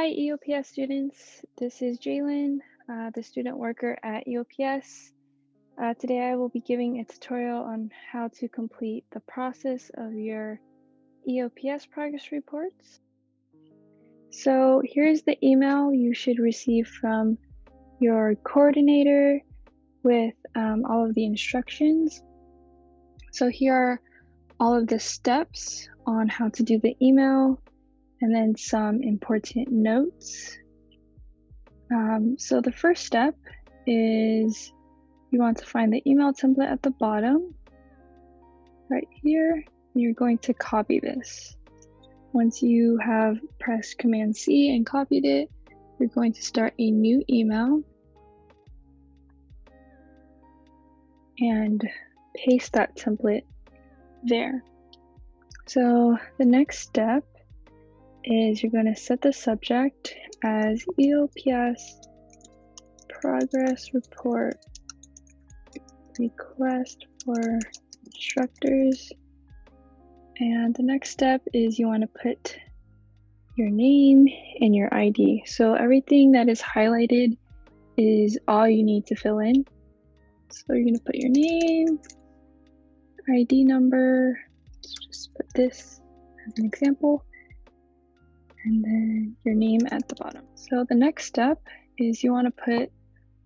Hi, EOPS students. This is Jalen, the student worker at EOPS. Today I will be giving a tutorial on how to complete the process of your EOPS progress reports. So here's the email you should receive from your coordinator with all of the instructions. So here are all of the steps on how to do the email, and then some important notes. So the first step is you want to find the email template at the bottom, right here, and you're going to copy this. Once you have pressed Command-C and copied it, you're going to start a new email and paste that template there. So the next step is you're going to set the subject as EOPS progress report request for instructors. And the next step is you want to put your name and your ID. So everything that is highlighted is all you need to fill in. So you're going to put your name, ID number, let's just put this as an example, and then your name at the bottom. So the next step is you want to put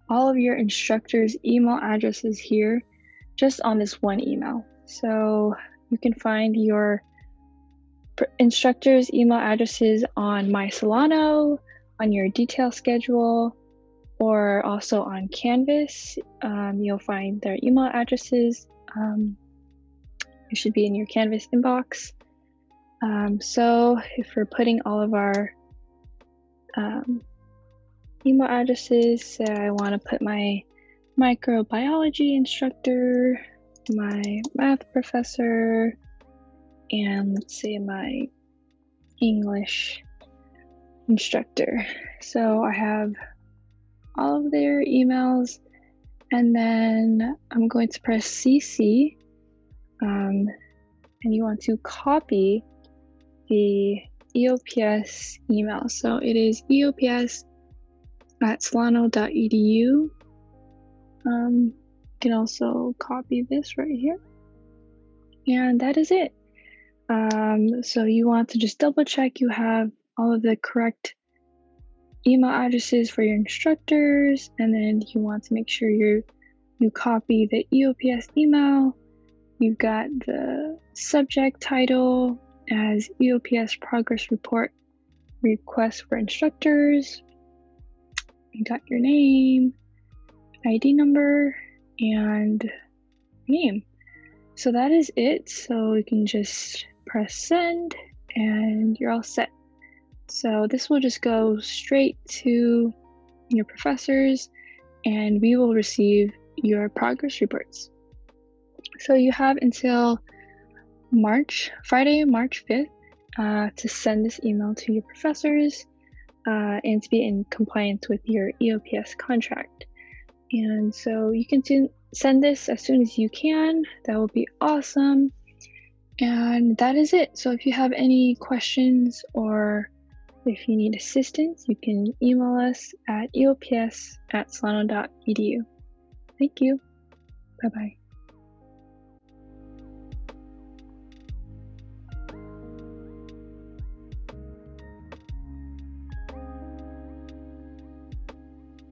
all of your instructors' email addresses here just on this one email. So you can find your instructors' email addresses on My Solano, on your detail schedule, or also on Canvas. You'll find their email addresses. It should be in your Canvas inbox. So if we're putting all of our email addresses, say I want to put my microbiology instructor, my math professor, and let's say my English instructor. So I have all of their emails, and then I'm going to press CC, and you want to copy the EOPS email. So it is eops@solano.edu. You can also copy this right here, and that is it. So you want to just double check you have all of the correct email addresses for your instructors, and then you want to make sure you copy the EOPS email. You've got the subject title as EOPS progress report request for instructors. You got your name, ID number, and name. So that is it. So you can just press send and you're all set. So this will just go straight to your professors, and we will receive your progress reports. So you have until Friday, March 5th to send this email to your professors and to be in compliance with your EOPS contract. And so you can send this as soon as you can. That will be awesome. And that is it. So if you have any questions or if you need assistance, you can email us at eops@solano.edu. Thank you. Bye-bye.